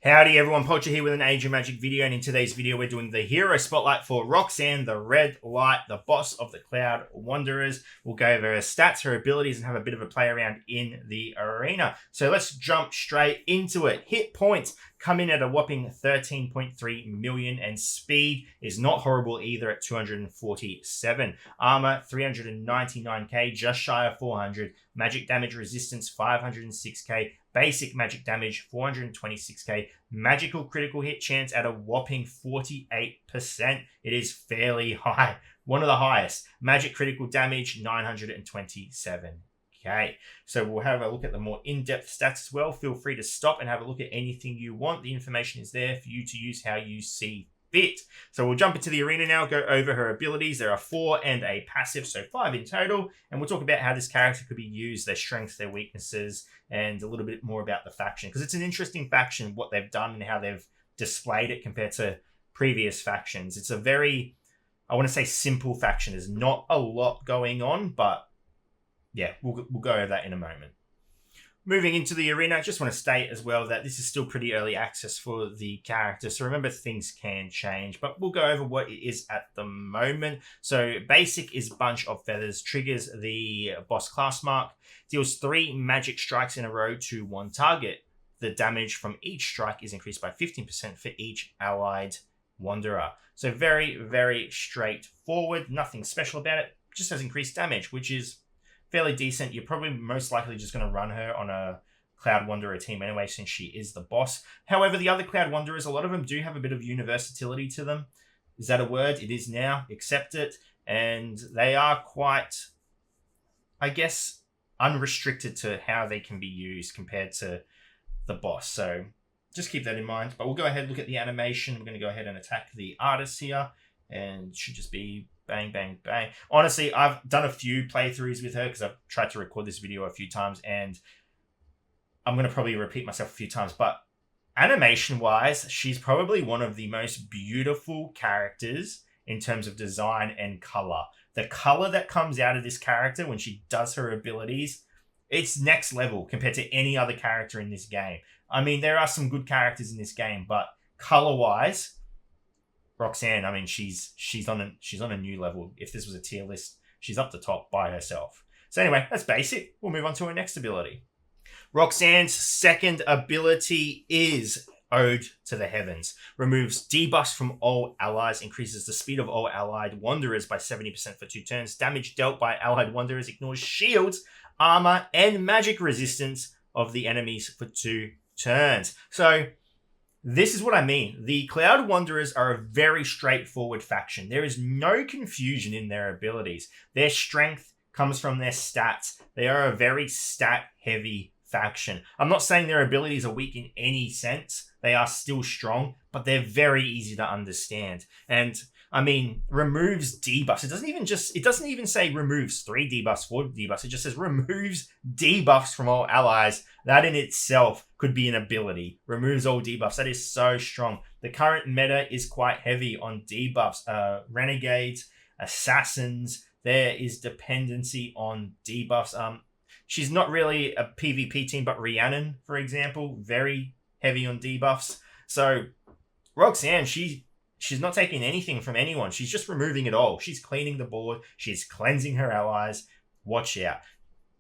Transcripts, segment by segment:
Howdy everyone, Poacher here with an Age of Magic video, and in today's video we're doing the Hero Spotlight for Roxanne, the Red Light, the boss of the Cloud Wanderers. We'll go over her stats, her abilities, and have a bit of a play around in the arena. So let's jump straight into it. Hit points come in at a whopping 13.3 million, and speed is not horrible either at 247. Armor, 399k, just shy of 400. Magic damage resistance, 506k. Basic magic damage, 426k. Magical critical hit chance at a whopping 48%. It is fairly high. One of the highest. Magic critical damage, 927k. So we'll have a look at the more in-depth stats as well. Feel free to stop and have a look at anything you want. The information is there for you to use how you see fit. So we'll jump into the arena now, go over her abilities. There are 4 and a passive, so 5 in total. And we'll talk about how this character could be used, their strengths, their weaknesses, and a little bit more about the faction. Because it's an interesting faction, what they've done and how they've displayed it compared to previous factions. It's a very, I want to say, simple faction. There's not a lot going on, but yeah, we'll go over that in a moment. Moving into the arena, I just want to state as well that this is still pretty early access for the character. So remember, things can change, but we'll go over what it is at the moment. So basic is Bunch of Feathers, triggers the boss class mark, deals 3 magic strikes in a row to one target. The damage from each strike is increased by 15% for each allied wanderer. So very, very straightforward. Nothing special about it. Just has increased damage, which is fairly decent. You're probably most likely just going to run her on a Cloud Wanderer team anyway, since she is the boss. However, the other Cloud Wanderers, a lot of them do have a bit of universality to them. Is that a word? It is now. Accept it. And they are quite, I guess, unrestricted to how they can be used compared to the boss. So just keep that in mind. But we'll go ahead and look at the animation. We're going to go ahead and attack the artist here. And it should just be bang, bang, bang. Honestly, I've done a few playthroughs with her because I've tried to record this video a few times, and I'm going to probably repeat myself a few times, but animation-wise, she's probably one of the most beautiful characters in terms of design and color. The color that comes out of this character when she does her abilities, it's next level compared to any other character in this game. I mean, there are some good characters in this game, but color-wise, Roxanne, I mean, she's on a new level. If this was a tier list, she's up the top by herself. So anyway, that's basic. We'll move on to her next ability. Roxanne's second ability is Ode to the Heavens. Removes debuffs from all allies, increases the speed of all allied wanderers by 70% for 2 turns. Damage dealt by allied wanderers ignores shields, armor, and magic resistance of the enemies for 2 turns. So this is what I mean. The Cloud Wanderers are a very straightforward faction. There is no confusion in their abilities. Their strength comes from their stats. They are a very stat-heavy faction. I'm not saying their abilities are weak in any sense. They are still strong, but they're very easy to understand. And I mean, removes debuffs. It doesn't even say removes 3 debuffs, 4 debuffs. It just says removes debuffs from all allies. That in itself could be an ability. Removes all debuffs. That is so strong. The current meta is quite heavy on debuffs. Renegades, assassins. There is dependency on debuffs. She's not really a PvP team, but Rhiannon, for example, very heavy on debuffs. So Roxanne, she's not taking anything from anyone. She's just removing it all. She's cleaning the board. She's cleansing her allies. Watch out.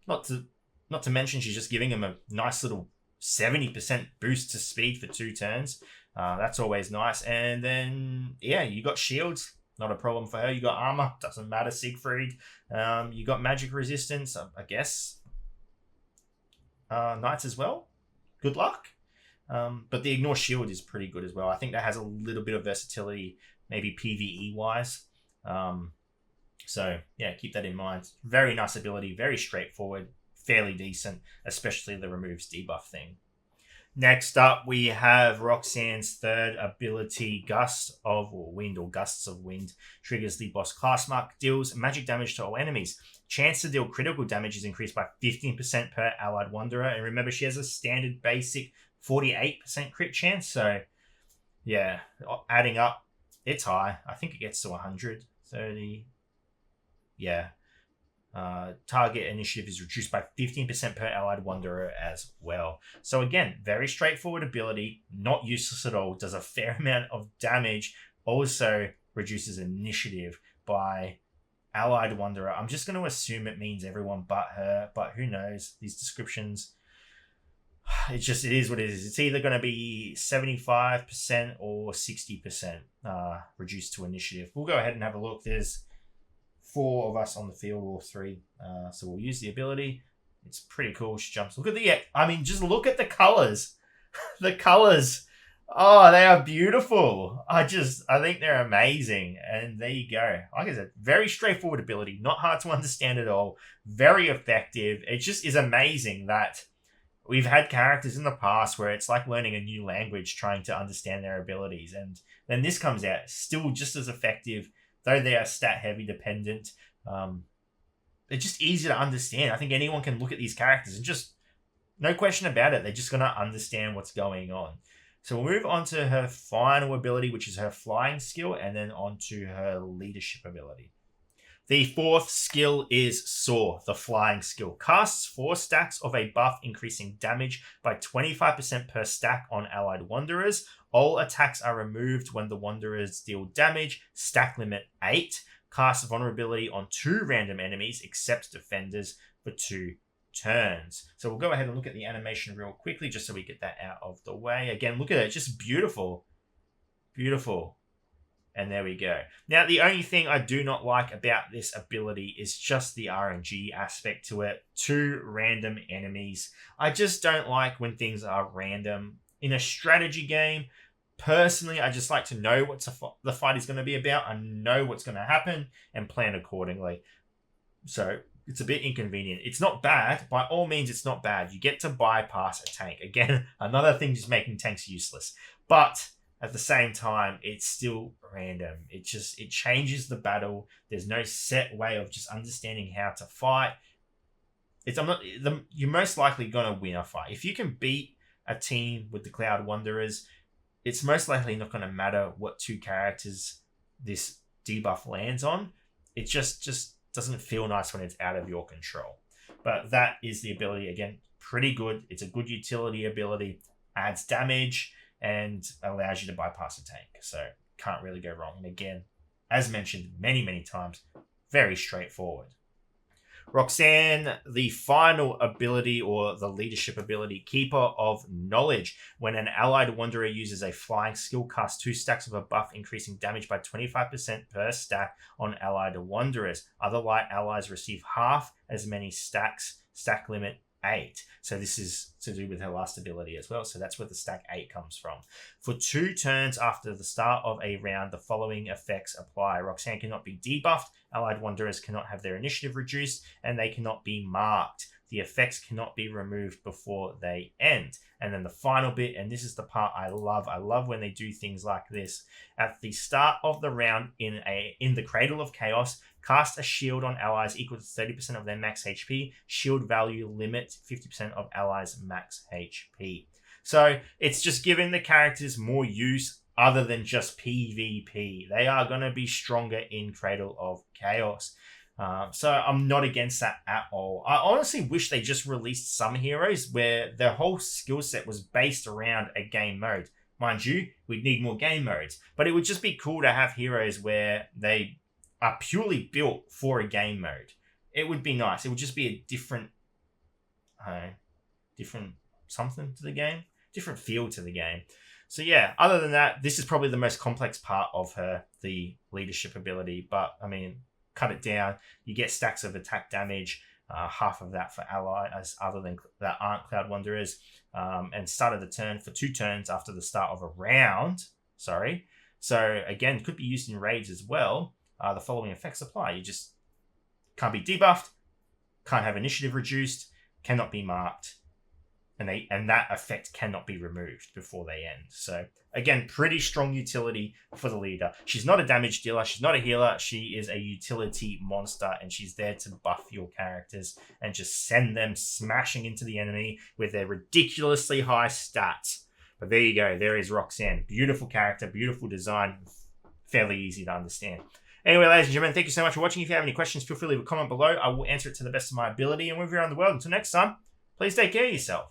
Not to mention, she's just giving them a nice little 70% boost to speed for 2 turns. That's always nice. And then, yeah, you got shields. Not a problem for her. You got armor. Doesn't matter, Siegfried. You got magic resistance, I guess. Knights as well. Good luck. But the ignore shield is pretty good as well. I think that has a little bit of versatility, maybe PvE wise. So yeah, keep that in mind. Very nice ability, very straightforward, fairly decent, especially the removes debuff thing. Next up, we have Roxanne's third ability, Gusts of Wind, or Gusts of Wind. Triggers the boss class mark, deals magic damage to all enemies. Chance to deal critical damage is increased by 15% per allied wanderer. And remember, she has a standard basic 48% crit chance. So yeah, adding up, it's high. I think it gets to 130. Yeah. Target initiative is reduced by 15% per allied wanderer as well. So again, very straightforward ability, not useless at all, does a fair amount of damage, also reduces initiative by allied wanderer. I'm just going to assume it means everyone but her, but who knows? These descriptions, it is what it is. It's either going to be 75% or 60% reduced to initiative. We'll go ahead and have a look. There's 4 of us on the field, or 3. So we'll use the ability. It's pretty cool. She jumps. Look at just look at the colors. The colors. Oh, they are beautiful. I think they're amazing. And there you go. Like I said, very straightforward ability. Not hard to understand at all. Very effective. It just is amazing that we've had characters in the past where it's like learning a new language, trying to understand their abilities. And then this comes out, still just as effective, though they are stat heavy dependent. They're just easy to understand. I think anyone can look at these characters and just, no question about it, they're just going to understand what's going on. So we'll move on to her final ability, which is her flying skill, and then on to her leadership ability. The 4th skill is Soar, the flying skill. Casts 4 stacks of a buff increasing damage by 25% per stack on allied wanderers. All attacks are removed when the wanderers deal damage. Stack limit 8. Casts vulnerability on 2 random enemies, except defenders, for 2 turns. So we'll go ahead and look at the animation real quickly, just so we get that out of the way. Again, look at it. It's just beautiful. Beautiful. And there we go. Now, the only thing I do not like about this ability is just the RNG aspect to it. 2 random enemies. I just don't like when things are random. In a strategy game, personally, I just like to know what the fight is going to be about. I know what's going to happen and plan accordingly. So it's a bit inconvenient. It's not bad. By all means, it's not bad. You get to bypass a tank. Again, another thing just making tanks useless. But at the same time, it's still random. It changes the battle. There's no set way of just understanding how to fight. You're most likely going to win a fight. If you can beat a team with the Cloud Wanderers, it's most likely not going to matter what 2 characters this debuff lands on. It just doesn't feel nice when it's out of your control. But that is the ability. Again, pretty good. It's a good utility ability. Adds damage and allows you to bypass a tank. So can't really go wrong. And again, as mentioned many, many times, very straightforward. Roxanne, the final ability, or the leadership ability, Keeper of Knowledge. When an allied wanderer uses a flying skill, cast 2 stacks of a buff, increasing damage by 25% per stack on allied wanderers. Other light allies receive half as many stacks. Stack limit 8. So this is to do with her last ability as well. So that's where the stack 8 comes from. For 2 turns after the start of a round, the following effects apply. Roxanne cannot be debuffed. Allied wanderers cannot have their initiative reduced, and they cannot be marked. The effects cannot be removed before they end. And then the final bit, and this is the part I love. I love when they do things like this. At the start of the round, in the Cradle of Chaos, cast a shield on allies equal to 30% of their max HP. Shield value limit 50% of allies' max HP. So it's just giving the characters more use other than just PvP. They are going to be stronger in Cradle of Chaos. So I'm not against that at all. I honestly wish they just released some heroes where their whole skill set was based around a game mode. Mind you, we'd need more game modes. But it would just be cool to have heroes where they are purely built for a game mode. It would be nice. It would just be a different something to the game. Different feel to the game. So yeah, other than that, this is probably the most complex part of her, the leadership ability. But, I mean, cut it down. You get stacks of attack damage, half of that for allies other than that aren't Cloud Wanderers, and started the turn for 2 turns after the start of a round. Sorry. So, again, could be used in raids as well. The following effects apply. You just can't be debuffed, can't have initiative reduced, cannot be marked, and that effect cannot be removed before they end. So again, pretty strong utility for the leader. She's not a damage dealer, she's not a healer, she is a utility monster, and she's there to buff your characters and just send them smashing into the enemy with their ridiculously high stats. But there you go, there is Roxanne. Beautiful character, beautiful design, fairly easy to understand. Anyway, ladies and gentlemen, thank you so much for watching. If you have any questions, feel free to leave a comment below. I will answer it to the best of my ability. And wherever you're in the world, until next time, please take care of yourself.